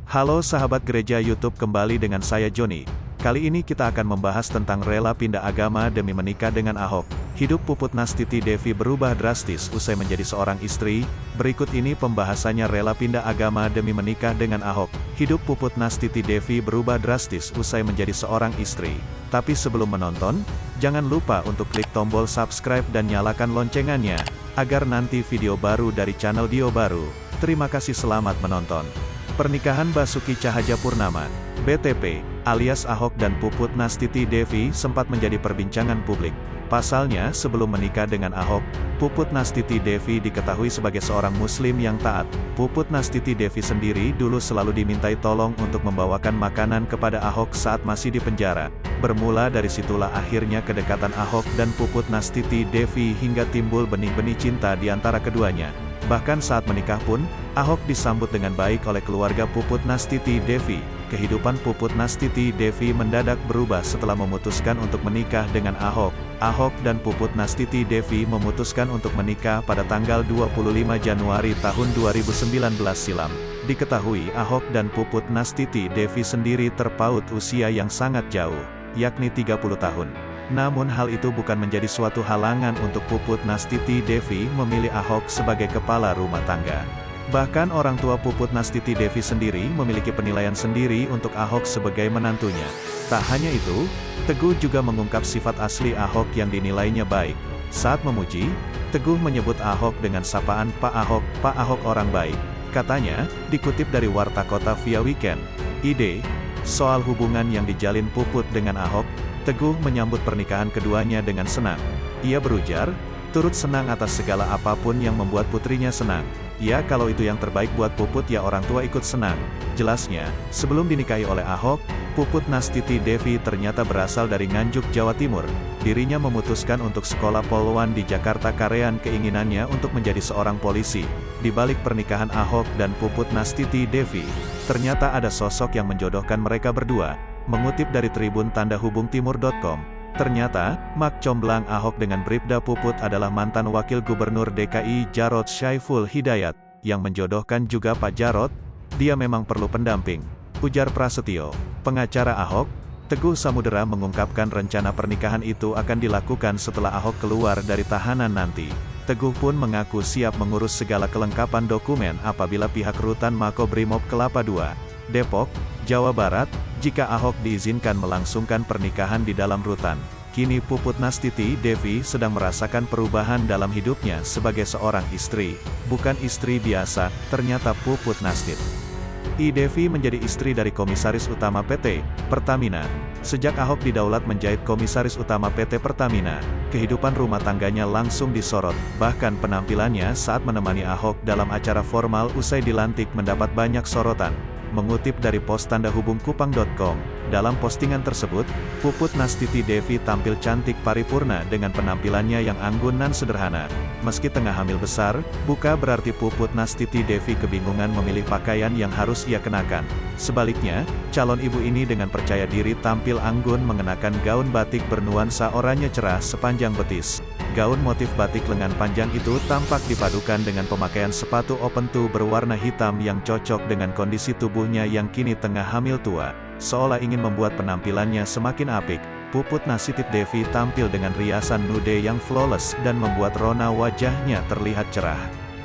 Halo sahabat gereja YouTube, kembali dengan saya Joni. Kali ini kita akan membahas tentang rela pindah agama demi menikah dengan Ahok. Hidup Puput Nastiti Devi berubah drastis usai menjadi seorang istri. Berikut ini pembahasannya rela pindah agama demi menikah dengan Ahok. Hidup Puput Nastiti Devi berubah drastis usai menjadi seorang istri. Tapi sebelum menonton, jangan lupa untuk klik tombol subscribe dan nyalakan loncengannya, agar nanti video baru dari channel Dio Baru. Terima kasih, selamat menonton. Pernikahan Basuki Cahayapurnama, BTP, alias Ahok dan Puput Nastiti Devi sempat menjadi perbincangan publik. Pasalnya, sebelum menikah dengan Ahok, Puput Nastiti Devi diketahui sebagai seorang muslim yang taat. Puput Nastiti Devi sendiri dulu selalu dimintai tolong untuk membawakan makanan kepada Ahok saat masih di penjara. Bermula dari situlah akhirnya kedekatan Ahok dan Puput Nastiti Devi hingga timbul benih-benih cinta di antara keduanya. Bahkan saat menikah pun, Ahok disambut dengan baik oleh keluarga Puput Nastiti Devi. Kehidupan Puput Nastiti Devi mendadak berubah setelah memutuskan untuk menikah dengan Ahok. Ahok dan Puput Nastiti Devi memutuskan untuk menikah pada tanggal 25 Januari tahun 2019 silam. Diketahui Ahok dan Puput Nastiti Devi sendiri terpaut usia yang sangat jauh, yakni 30 tahun. Namun hal itu bukan menjadi suatu halangan untuk Puput Nastiti Devi memilih Ahok sebagai kepala rumah tangga. Bahkan orang tua Puput Nastiti Devi sendiri memiliki penilaian sendiri untuk Ahok sebagai menantunya. Tak hanya itu, Teguh juga mengungkap sifat asli Ahok yang dinilainya baik. Saat memuji, Teguh menyebut Ahok dengan sapaan Pak Ahok orang baik. Katanya, dikutip dari Warta Kota via Weekend ID, soal hubungan yang dijalin Puput dengan Ahok, Teguh menyambut pernikahan keduanya dengan senang. Ia berujar, turut senang atas segala apapun yang membuat putrinya senang. Ya, kalau itu yang terbaik buat Puput, ya orang tua ikut senang. Jelasnya, sebelum dinikahi oleh Ahok, Puput Nastiti Devi ternyata berasal dari Nganjuk, Jawa Timur. Dirinya memutuskan untuk sekolah Polwan di Jakarta karena keinginannya untuk menjadi seorang polisi. Di balik pernikahan Ahok dan Puput Nastiti Devi, ternyata ada sosok yang menjodohkan mereka berdua. Mengutip dari Tribun Tanda Hubung Timur.com, ternyata, Mak Comblang Ahok dengan Bribda Puput adalah mantan Wakil Gubernur DKI Jarod Syaiful Hidayat, yang menjodohkan juga Pak Jarod. Dia memang perlu pendamping, ujar Prasetyo, pengacara Ahok. Teguh Samudera mengungkapkan rencana pernikahan itu akan dilakukan setelah Ahok keluar dari tahanan nanti. Teguh pun mengaku siap mengurus segala kelengkapan dokumen apabila pihak Rutan Makobrimob Kelapa II, Depok, Jawa Barat, jika Ahok diizinkan melangsungkan pernikahan di dalam rutan. Kini Puput Nastiti Devi sedang merasakan perubahan dalam hidupnya sebagai seorang istri. Bukan istri biasa, ternyata Puput Nastiti Devi menjadi istri dari Komisaris Utama PT Pertamina. Sejak Ahok didaulat menjadi Komisaris Utama PT Pertamina, kehidupan rumah tangganya langsung disorot. Bahkan penampilannya saat menemani Ahok dalam acara formal usai dilantik mendapat banyak sorotan. Mengutip dari pos tanda hubung kupang.com, dalam postingan tersebut, Puput Nastiti Devi tampil cantik paripurna dengan penampilannya yang anggun dan sederhana. Meski tengah hamil besar, bukan berarti Puput Nastiti Devi kebingungan memilih pakaian yang harus ia kenakan. Sebaliknya, calon ibu ini dengan percaya diri tampil anggun mengenakan gaun batik bernuansa oranye cerah sepanjang betis. Gaun motif batik lengan panjang itu tampak dipadukan dengan pemakaian sepatu open toe berwarna hitam yang cocok dengan kondisi tubuhnya yang kini tengah hamil tua. Seolah ingin membuat penampilannya semakin apik, Puput Nastiti Devi tampil dengan riasan nude yang flawless dan membuat rona wajahnya terlihat cerah.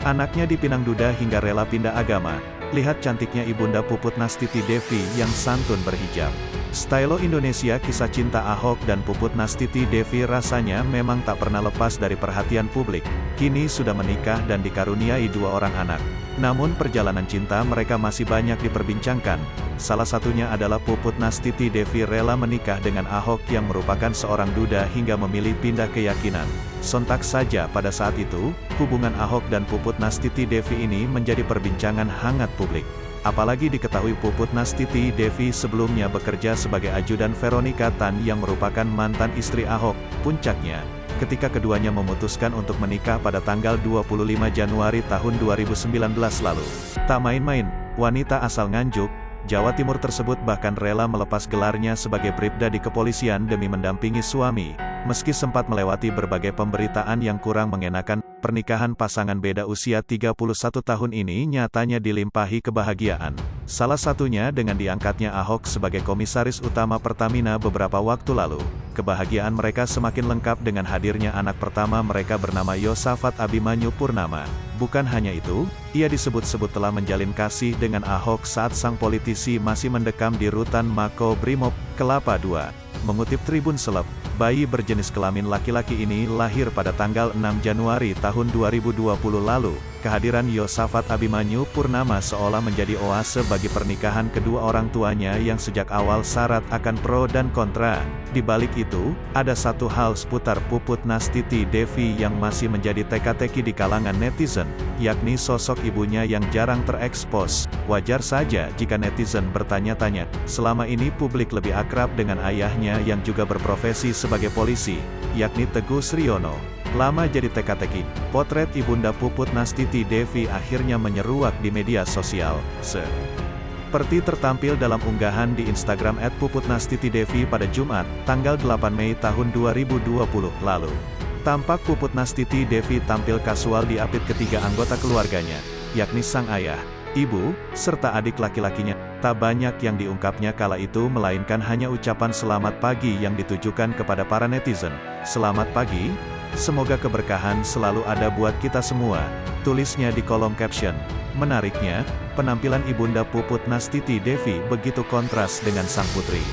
Anaknya dipinang duda hingga rela pindah agama. Lihat cantiknya ibunda Puput Nastiti Devi yang santun berhijab. Stylo Indonesia. Kisah cinta Ahok dan Puput Nastiti Devi rasanya memang tak pernah lepas dari perhatian publik. Kini sudah menikah dan dikaruniai 2 orang anak. Namun perjalanan cinta mereka masih banyak diperbincangkan. Salah satunya adalah Puput Nastiti Devi rela menikah dengan Ahok yang merupakan seorang duda hingga memilih pindah keyakinan. Sontak saja pada saat itu, hubungan Ahok dan Puput Nastiti Devi ini menjadi perbincangan hangat publik. Apalagi diketahui Puput Nastiti Devi sebelumnya bekerja sebagai ajudan Veronica Tan yang merupakan mantan istri Ahok. Puncaknya, ketika keduanya memutuskan untuk menikah pada tanggal 25 Januari tahun 2019 lalu. Tak main-main, wanita asal Nganjuk, Jawa Timur tersebut bahkan rela melepas gelarnya sebagai Bribda di kepolisian demi mendampingi suami, Meski sempat melewati berbagai pemberitaan yang kurang mengenakan, pernikahan pasangan beda usia 31 tahun ini nyatanya dilimpahi kebahagiaan. Salah satunya dengan diangkatnya Ahok sebagai komisaris utama Pertamina beberapa waktu lalu. Kebahagiaan mereka semakin lengkap dengan hadirnya anak pertama mereka bernama Yosafat Abimanyu Purnama. Bukan hanya itu, ia disebut-sebut telah menjalin kasih dengan Ahok saat sang politisi masih mendekam di rutan Mako Brimob, Kelapa II. Mengutip Tribun Seleb, bayi berjenis kelamin laki-laki ini lahir pada tanggal 6 Januari tahun 2020 lalu. Kehadiran Yosafat Abimanyu Purnama seolah menjadi oase bagi pernikahan kedua orang tuanya yang sejak awal syarat akan pro dan kontra. Di balik itu, ada satu hal seputar Puput Nastiti Devi yang masih menjadi teka-teki di kalangan netizen, yakni sosok ibunya yang jarang terekspos. Wajar saja jika netizen bertanya-tanya, selama ini publik lebih akrab dengan ayahnya yang juga berprofesi sebagai polisi, yakni Teguh Sriono. Lama jadi teka-teki, potret Ibunda Puput Nastiti Devi akhirnya menyeruak di media sosial. Seperti tertampil dalam unggahan di Instagram @puputnastitidevi pada Jumat, tanggal 8 Mei tahun 2020 lalu. Tampak Puput Nastiti Devi tampil kasual diapit ketiga anggota keluarganya, yakni sang ayah, ibu, serta adik laki-lakinya. Tak banyak yang diungkapnya kala itu melainkan hanya ucapan selamat pagi yang ditujukan kepada para netizen. Selamat pagi. Semoga keberkahan selalu ada buat kita semua, tulisnya di kolom caption. Menariknya, penampilan Ibunda Puput Nastiti Devi begitu kontras dengan sang putri.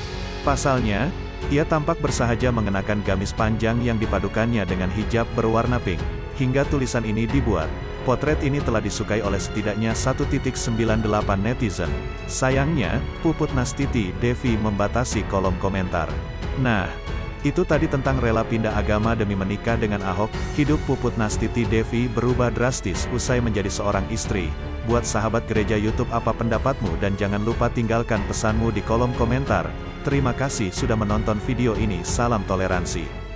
Pasalnya, ia tampak bersahaja mengenakan gamis panjang yang dipadukannya dengan hijab berwarna pink. Hingga tulisan ini dibuat, potret ini telah disukai oleh setidaknya 1.98 netizen. Sayangnya, Puput Nastiti Devi membatasi kolom komentar. Nah, itu tadi tentang rela pindah agama demi menikah dengan Ahok. Hidup Puput Nastiti Devi berubah drastis usai menjadi seorang istri. Buat sahabat gereja YouTube, apa pendapatmu? Dan jangan lupa tinggalkan pesanmu di kolom komentar. Terima kasih sudah menonton video ini. Salam toleransi.